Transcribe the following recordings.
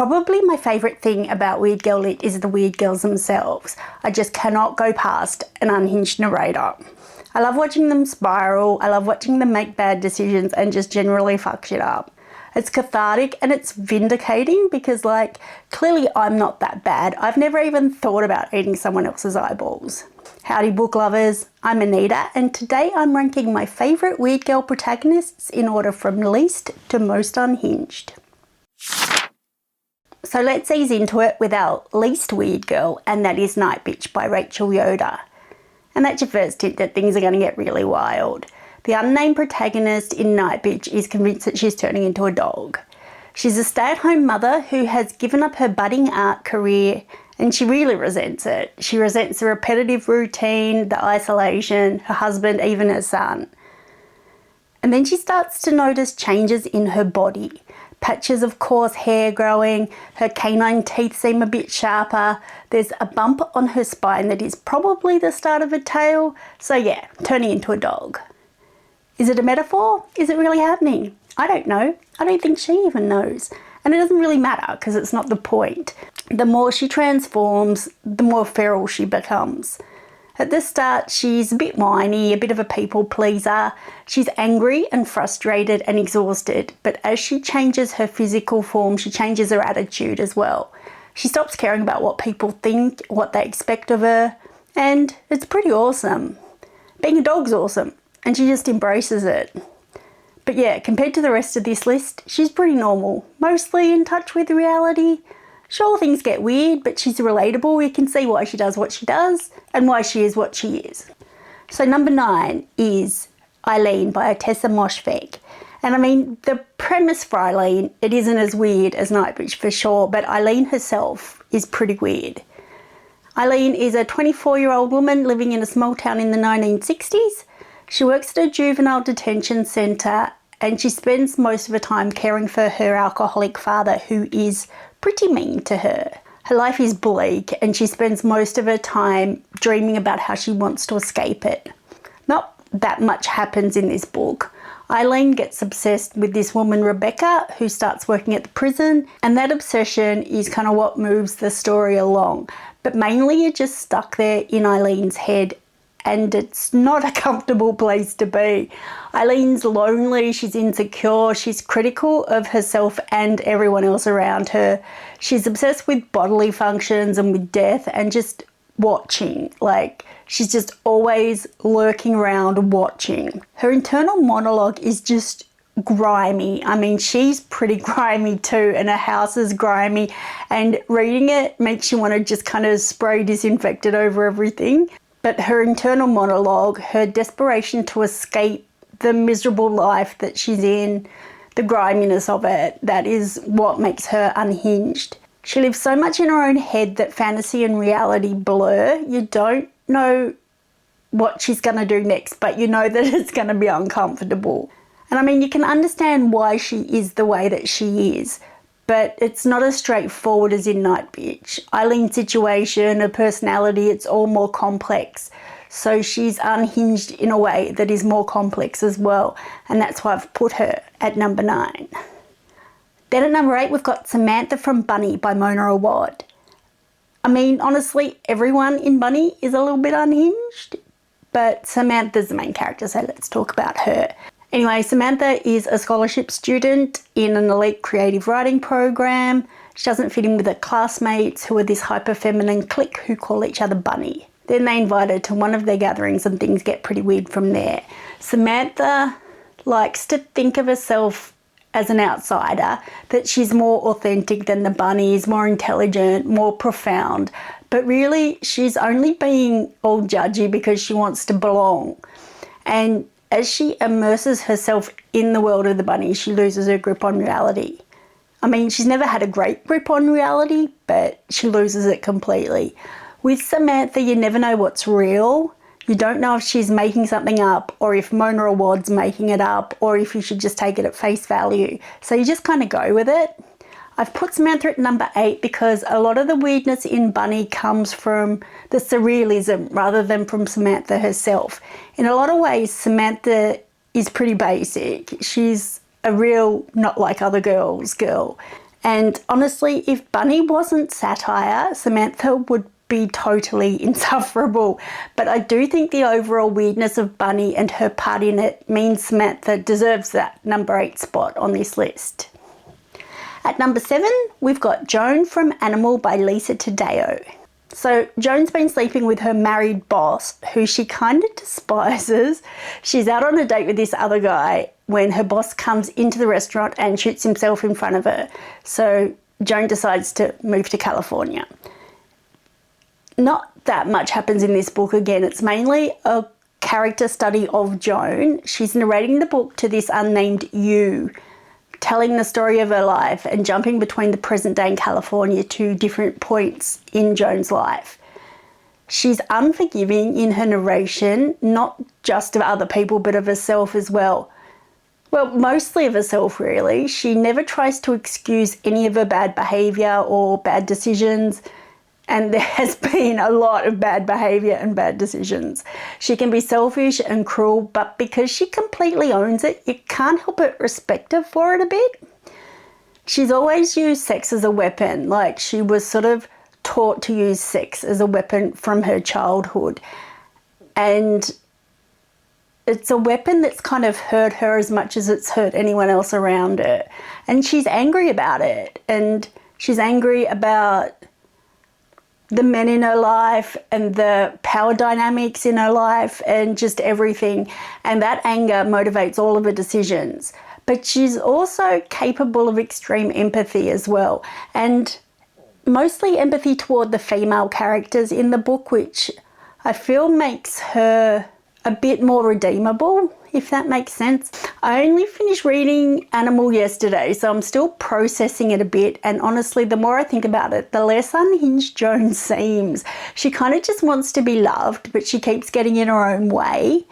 Probably my favourite thing about Weird Girl Lit is the weird girls themselves. I just cannot go past an unhinged narrator. I love watching them spiral, I love watching them make bad decisions and just generally fuck shit up. It's cathartic and it's vindicating because, like, clearly I'm not that bad. I've never even thought about eating someone else's eyeballs. Howdy book lovers, I'm Anita and today I'm ranking my favourite Weird Girl protagonists in order from least to most unhinged. So let's ease into it with our least weird girl, and that is Nightbitch by Rachel Yoder. And that's your first hint that things are going to get really wild. The unnamed protagonist in Nightbitch is convinced that she's turning into a dog. She's a stay-at-home mother who has given up her budding art career and she really resents it. She resents the repetitive routine, the isolation, her husband, even her son. And then she starts to notice changes in her body. Patches of coarse hair growing, her canine teeth seem a bit sharper, there's a bump on her spine that is probably the start of a tail, so yeah, turning into a dog. Is it a metaphor? Is it really happening? I don't know. I don't think she even knows. And it doesn't really matter because it's not the point. The more she transforms, the more feral she becomes. At the start, she's a bit whiny, a bit of a people pleaser. She's angry and frustrated and exhausted, but as she changes her physical form, she changes her attitude as well. She stops caring about what people think, what they expect of her, and it's pretty awesome. Being a dog's awesome, and she just embraces it. But yeah, compared to the rest of this list, she's pretty normal, mostly in touch with reality. Sure, things get weird, but she's relatable. We can see why she does what she does and why she is what she is. So number 9 is Eileen by Ottessa Moshfegh. And I mean, the premise for Eileen, it isn't as weird as Nightbitch for sure, but Eileen herself is pretty weird. Eileen is a 24-year-old woman living in a small town in the 1960s. She works at a juvenile detention centre and she spends most of her time caring for her alcoholic father, who is pretty mean to her. Her life is bleak and she spends most of her time dreaming about how she wants to escape it. Not that much happens in this book. Eileen gets obsessed with this woman, Rebecca, who starts working at the prison, and that obsession is kind of what moves the story along. But mainly you're just stuck there in Eileen's head, and it's not a comfortable place to be. Eileen's lonely, she's insecure, she's critical of herself and everyone else around her. She's obsessed with bodily functions and with death and just watching. Like, she's just always lurking around watching. Her internal monologue is just grimy. I mean, she's pretty grimy too, and her house is grimy, and reading it makes you want to just kind of spray disinfectant over everything. But her internal monologue, her desperation to escape the miserable life that she's in, the griminess of it, that is what makes her unhinged. She lives so much in her own head that fantasy and reality blur. You don't know what she's going to do next, but you know that it's going to be uncomfortable. And I mean, you can understand why she is the way that she is, but it's not as straightforward as in Nightbitch. Eileen's situation, her personality, it's all more complex. So she's unhinged in a way that is more complex as well. And that's why I've put her at number 9. Then at number 8, we've got Samantha from Bunny by Mona Awad. I mean, honestly, everyone in Bunny is a little bit unhinged, but Samantha's the main character, so let's talk about her. Anyway, Samantha is a scholarship student in an elite creative writing program. She doesn't fit in with her classmates, who are this hyper-feminine clique who call each other Bunny. Then they invite her to one of their gatherings and things get pretty weird from there. Samantha likes to think of herself as an outsider, that she's more authentic than the bunnies, more intelligent, more profound. But really, she's only being all judgy because she wants to belong. And as she immerses herself in the world of the bunnies, she loses her grip on reality. I mean, she's never had a great grip on reality, but she loses it completely. With Samantha, you never know what's real. You don't know if she's making something up or if Mona Awad's making it up or if you should just take it at face value. So you just kind of go with it. I've put Samantha at number 8 because a lot of the weirdness in Bunny comes from the surrealism rather than from Samantha herself. In a lot of ways, Samantha is pretty basic. She's a real not like other girls girl. And honestly, if Bunny wasn't satire, Samantha would be totally insufferable. But I do think the overall weirdness of Bunny and her part in it means Samantha deserves that number 8 spot on this list. At number 7, we've got Joan from Animal by Lisa Taddeo. So Joan's been sleeping with her married boss, who she kind of despises. She's out on a date with this other guy when her boss comes into the restaurant and shoots himself in front of her. So Joan decides to move to California. Not that much happens in this book. Again, it's mainly a character study of Joan. She's narrating the book to this unnamed you, telling the story of her life and jumping between the present day in California to different points in Joan's life. She's unforgiving in her narration, not just of other people, but of herself as well. Well, mostly of herself, really. She never tries to excuse any of her bad behaviour or bad decisions, and there has been a lot of bad behaviour and bad decisions. She can be selfish and cruel, but because she completely owns it, you can't help but respect her for it a bit. She's always used sex as a weapon, like she was sort of taught to use sex as a weapon from her childhood. And it's a weapon that's kind of hurt her as much as it's hurt anyone else around her. And she's angry about it. And she's angry about the men in her life and the power dynamics in her life and just everything. And that anger motivates all of her decisions. But she's also capable of extreme empathy as well. And mostly empathy toward the female characters in the book, which I feel makes her a bit more redeemable, if that makes sense. I only finished reading Animal yesterday, so I'm still processing it a bit, and honestly, the more I think about it, the less unhinged Joan seems. She kind of just wants to be loved, but she keeps getting in her own way.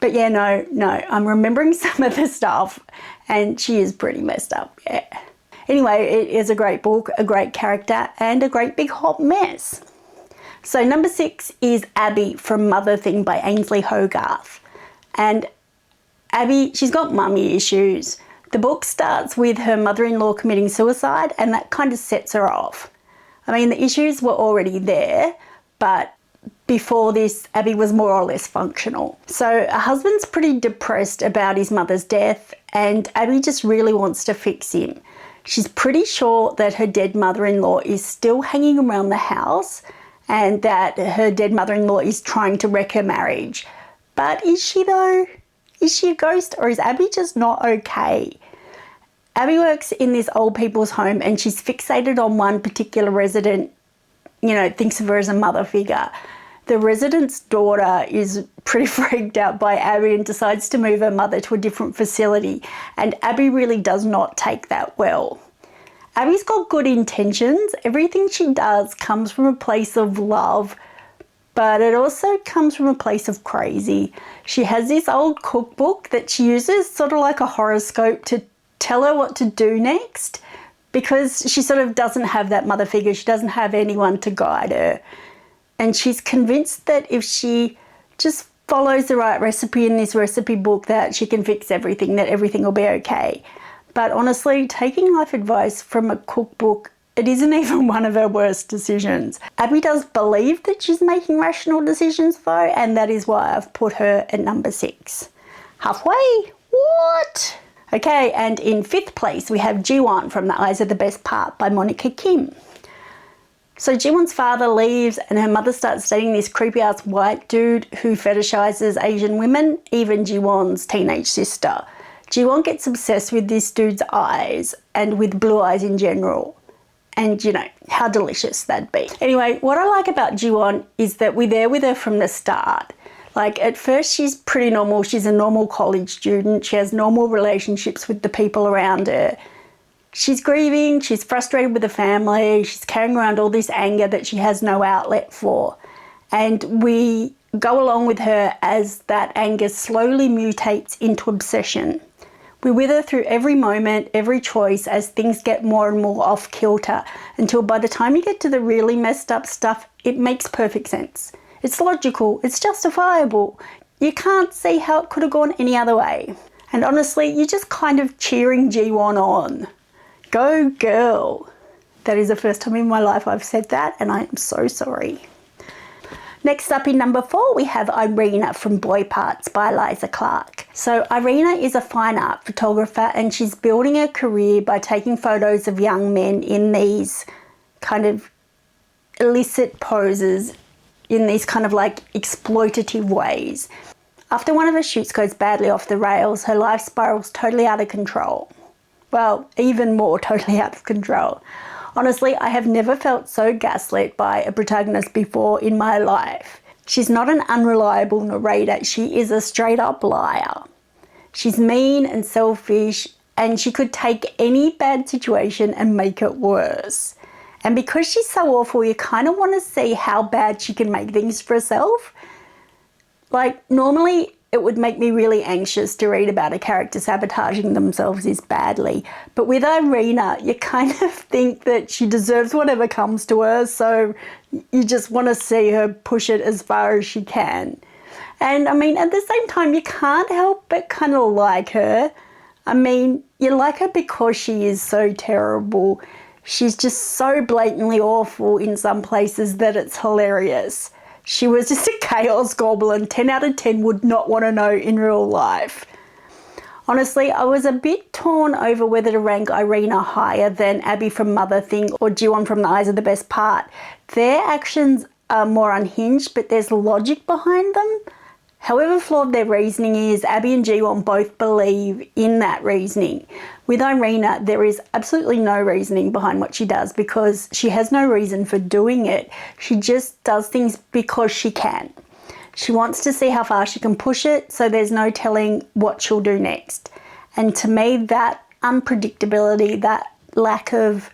But yeah, no, I'm remembering some of the stuff, and she is pretty messed up, yeah. Anyway, it is a great book, a great character, and a great big hot mess. So number 6 is Abby from Motherthing by Ainsley Hogarth. And Abby, she's got mummy issues. The book starts with her mother-in-law committing suicide, and that kind of sets her off. I mean, the issues were already there, but before this, Abby was more or less functional. So her husband's pretty depressed about his mother's death, and Abby just really wants to fix him. She's pretty sure that her dead mother-in-law is still hanging around the house, and that her dead mother-in-law is trying to wreck her marriage. But is she though? Is she a ghost, or is Abby just not okay? Abby works in this old people's home, and she's fixated on one particular resident, thinks of her as a mother figure. The resident's daughter is pretty freaked out by Abby and decides to move her mother to a different facility, and Abby really does not take that well. Abby's got good intentions. Everything she does comes from a place of love, but it also comes from a place of crazy. She has this old cookbook that she uses sort of like a horoscope to tell her what to do next, because she sort of doesn't have that mother figure. She doesn't have anyone to guide her. And she's convinced that if she just follows the right recipe in this recipe book, that she can fix everything, that everything will be okay. But honestly, taking life advice from a cookbook, it isn't even one of her worst decisions. Abby does believe that she's making rational decisions though, and that is why I've put her at number 6. Halfway? What? Okay, and in 5th place, we have Jiwon from The Eyes Are the Best Part by Monica Kim. So Jiwon's father leaves, and her mother starts dating this creepy-ass white dude who fetishizes Asian women, even Jiwon's teenage sister. Jiwon gets obsessed with this dude's eyes and with blue eyes in general. And how delicious that'd be. Anyway, what I like about Jiwon is that we're there with her from the start. Like, at first she's pretty normal. She's a normal college student. She has normal relationships with the people around her. She's grieving. She's frustrated with the family. She's carrying around all this anger that she has no outlet for. And we go along with her as that anger slowly mutates into obsession. We're with her through every moment, every choice, as things get more and more off kilter, until by the time you get to the really messed up stuff, it makes perfect sense. It's logical, it's justifiable. You can't see how it could have gone any other way. And honestly, you're just kind of cheering Jiwon on. Go girl. That is the first time in my life I've said that, and I am so sorry. Next up in number 4, we have Irina from Boy Parts by Eliza Clark. So Irina is a fine art photographer, and she's building a career by taking photos of young men in these kind of illicit poses, in these kind of like exploitative ways. After one of her shoots goes badly off the rails, her life spirals totally out of control. Well, even more totally out of control. Honestly, I have never felt so gaslit by a protagonist before in my life. She's not an unreliable narrator, she is a straight up liar. She's mean and selfish, and she could take any bad situation and make it worse. And because she's so awful, you kind of want to see how bad she can make things for herself. Like, normally it would make me really anxious to read about a character sabotaging themselves this badly. But with Irina, you kind of think that she deserves whatever comes to her, so you just want to see her push it as far as she can. And I mean, at the same time, you can't help but kind of like her. I mean, you like her because she is so terrible. She's just so blatantly awful in some places that it's hilarious. She was just a chaos goblin 10 out of 10 would not want to know in real life. Honestly, I was a bit torn over whether to rank Irina higher than Abby from Motherthing or Ju-on from The Eyes of the Best Part. Their actions are more unhinged, but there's logic behind them. However flawed their reasoning is, Abby and Ju-on both believe in that reasoning. With Irina, there is absolutely no reasoning behind what she does because she has no reason for doing it. She just does things because she can. She wants to see how far she can push it, so there's no telling what she'll do next. And to me, that unpredictability, that lack of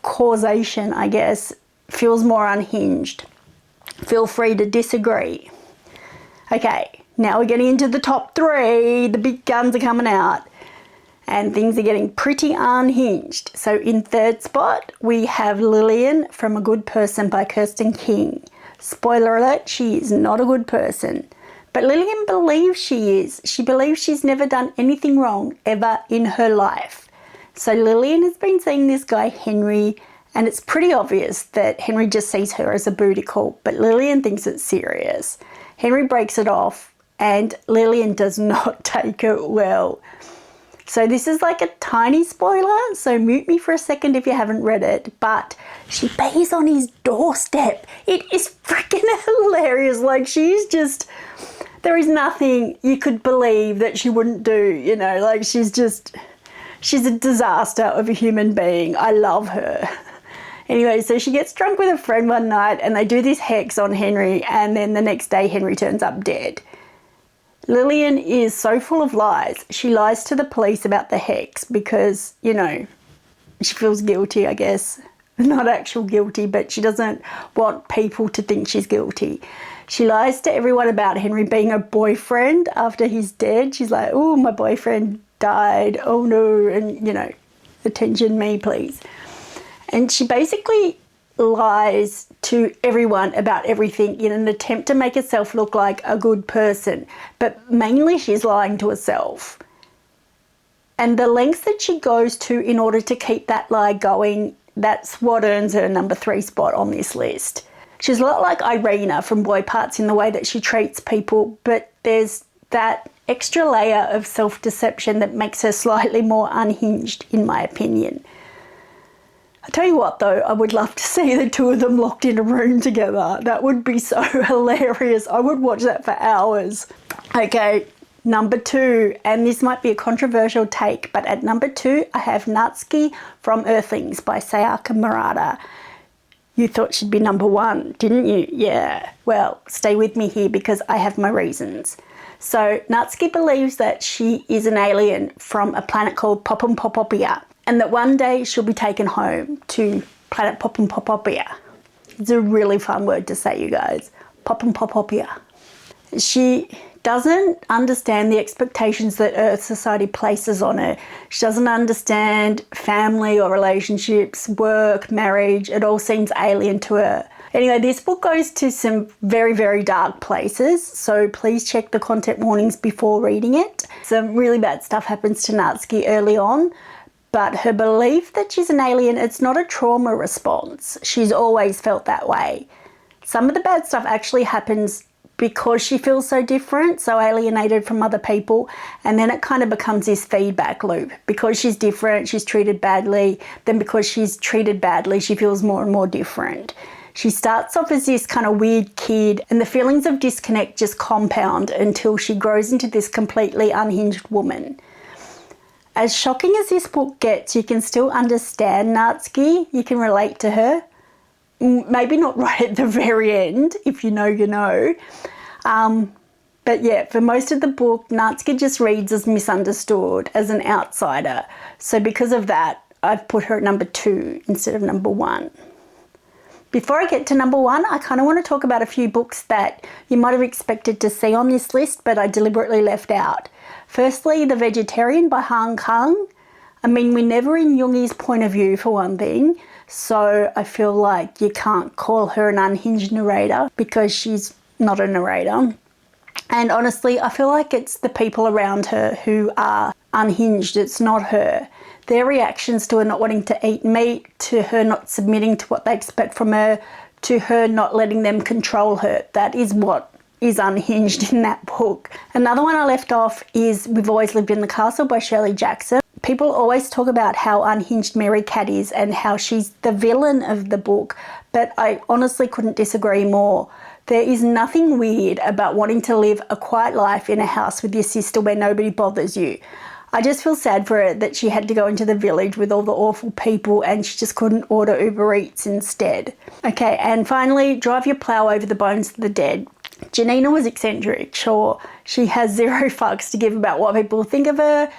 causation, I guess, feels more unhinged. Feel free to disagree. Okay, now we're getting into the top 3. The big guns are coming out and things are getting pretty unhinged. So in 3rd spot, we have Lillian from A Good Person by Kirsten King. Spoiler alert, she is not a good person. But Lillian believes she is. She believes she's never done anything wrong ever in her life. So Lillian has been seeing this guy Henry, and it's pretty obvious that Henry just sees her as a booty call, but Lillian thinks it's serious. Henry breaks it off and Lillian does not take it well. So this is like a tiny spoiler, so mute me for a second if you haven't read it, but she pees on his doorstep. It is freaking hilarious. Like, she's just, there is nothing you could believe that she wouldn't do, you know, like she's a disaster of a human being. I love her. Anyway, so she gets drunk with a friend one night and they do this hex on Henry, and then the next day Henry turns up dead. Lillian is so full of lies. She lies to the police about the hex because, you know, she feels guilty, I guess. Not actual guilty, but she doesn't want people to think she's guilty. She lies to everyone about Henry being her boyfriend after he's dead. She's like, oh, my boyfriend died. Oh no, and, you know, attention me, please. And she basically lies to everyone about everything in an attempt to make herself look like a good person. But mainly she's lying to herself. And the lengths that she goes to in order to keep that lie going, that's what earns her number 3 spot on this list. She's a lot like Irina from Boy Parts in the way that she treats people, but there's that extra layer of self-deception that makes her slightly more unhinged, in my opinion. I tell you what though, I would love to see the two of them locked in a room together. That would be so hilarious. I would watch that for hours. Okay, number 2, and this might be a controversial take, but at number 2 I have Natsuki from Earthlings by Sayaka Murata. You thought she'd be number 1, didn't you? Yeah. Well, stay with me here because I have my reasons. So Natsuki believes that she is an alien from a planet called Popopopia, and that one day she'll be taken home to planet Popopopia. It's a really fun word to say, you guys. Popopopia. She doesn't understand the expectations that Earth society places on her. She doesn't understand family or relationships, work, marriage. It all seems alien to her. Anyway, this book goes to some very, very dark places, so please check the content warnings before reading it. Some really bad stuff happens to Natsuki early on, but her belief that she's an alien, it's not a trauma response. She's always felt that way. Some of the bad stuff actually happens because she feels so different, so alienated from other people, and then it kind of becomes this feedback loop. Because she's different, she's treated badly, then because she's treated badly, she feels more and more different. She starts off as this kind of weird kid, and the feelings of disconnect just compound until she grows into this completely unhinged woman. As shocking as this book gets, you can still understand Natsuki. You can relate to her. Maybe not right at the very end, if you know, you know. But yeah, for most of the book, Natsuki just reads as misunderstood, as an outsider. So because of that, I've put her at number 2 instead of number 1. Before I get to number 1, I kind of want to talk about a few books that you might have expected to see on this list, but I deliberately left out. Firstly, The Vegetarian by Han Kang. I mean, we're never in Jungi's point of view, for one thing, so I feel like you can't call her an unhinged narrator because she's not a narrator. And honestly, I feel like it's the people around her who are unhinged. It's not her. Their reactions to her not wanting to eat meat, to her not submitting to what they expect from her, to her not letting them control her, that is what is unhinged in that book. Another one I left off is We've Always Lived in the Castle by Shirley Jackson. People always talk about how unhinged Mary Cat is and how she's the villain of the book, but I honestly couldn't disagree more. There is nothing weird about wanting to live a quiet life in a house with your sister where nobody bothers you. I just feel sad for her that she had to go into the village with all the awful people and she just couldn't order Uber Eats instead. Okay, and finally, Drive Your Plough Over the Bones of the Dead. Janina was eccentric, sure. She has zero fucks to give about what people think of her,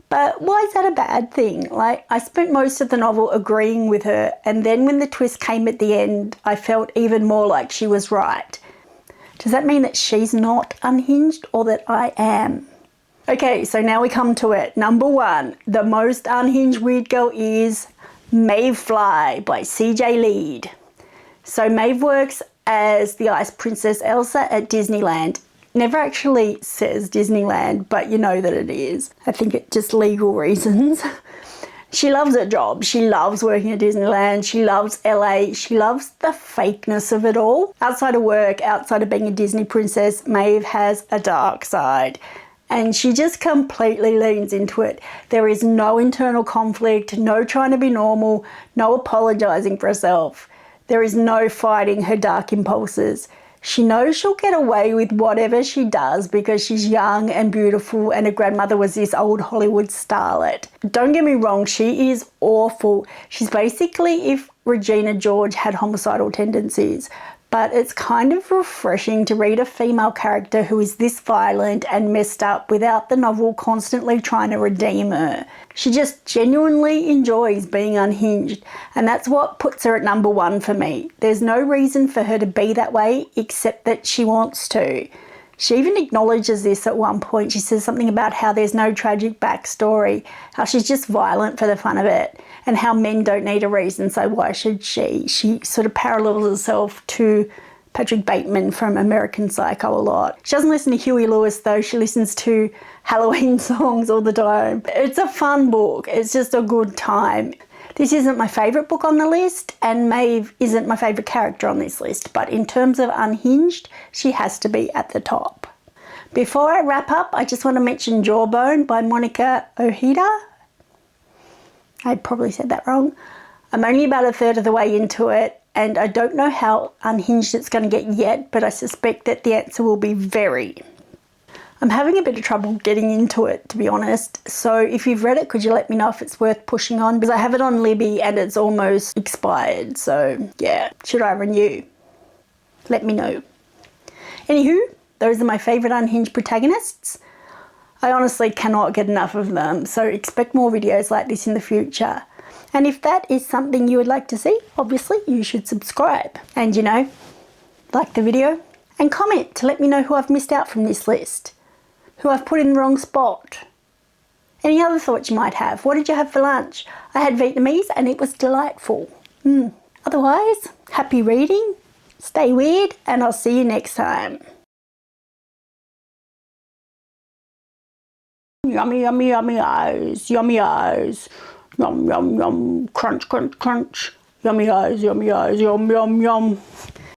but why is that a bad thing? Like, I spent most of the novel agreeing with her, and then when the twist came at the end, I felt even more like she was right. Does that mean that she's not unhinged or that I am? Okay, so now we come to it. Number 1, the most unhinged weird girl is Maeve Fly by CJ Lead. So Maeve works as the Ice Princess Elsa at Disneyland. Never actually says Disneyland, but you know that it is. I think it's just legal reasons. She loves her job. She loves working at Disneyland. She loves LA. She loves the fakeness of it all. Outside of work, outside of being a Disney princess, Maeve has a dark side. And she just completely leans into it. There is no internal conflict, no trying to be normal, no apologising for herself. There is no fighting her dark impulses. She knows she'll get away with whatever she does because she's young and beautiful and her grandmother was this old Hollywood starlet. Don't get me wrong, she is awful. She's basically if Regina George had homicidal tendencies. But it's kind of refreshing to read a female character who is this violent and messed up without the novel constantly trying to redeem her. She just genuinely enjoys being unhinged, and that's what puts her at number 1 for me. There's no reason for her to be that way except that she wants to. She even acknowledges this at one point. She says something about how there's no tragic backstory, how she's just violent for the fun of it, and how men don't need a reason, so why should she? She sort of parallels herself to Patrick Bateman from American Psycho a lot. She doesn't listen to Huey Lewis though, she listens to Halloween songs all the time. It's a fun book, it's just a good time. This isn't my favourite book on the list, and Maeve isn't my favourite character on this list, but in terms of unhinged, she has to be at the top. Before I wrap up, I just want to mention Jawbone by Monica Ojeda. I probably said that wrong. I'm only about a third of the way into it, and I don't know how unhinged it's going to get yet, but I suspect that the answer will be very. I'm having a bit of trouble getting into it, to be honest, so if you've read it, could you let me know if it's worth pushing on? Because I have it on Libby and it's almost expired, so yeah, should I renew? Let me know. Anywho, those are my favourite unhinged protagonists. I honestly cannot get enough of them, so expect more videos like this in the future. And if that is something you would like to see, obviously you should subscribe. And you know, like the video and comment to let me know who I've missed out from this list. Who I've put in the wrong spot. Any other thoughts you might have? What did you have for lunch? I had Vietnamese and it was delightful. Otherwise, happy reading, stay weird, and I'll see you next time. Yummy, yummy, yummy eyes, yummy eyes. Yum, yum, yum. Crunch, crunch, crunch. Yummy eyes, yum, yum, yum.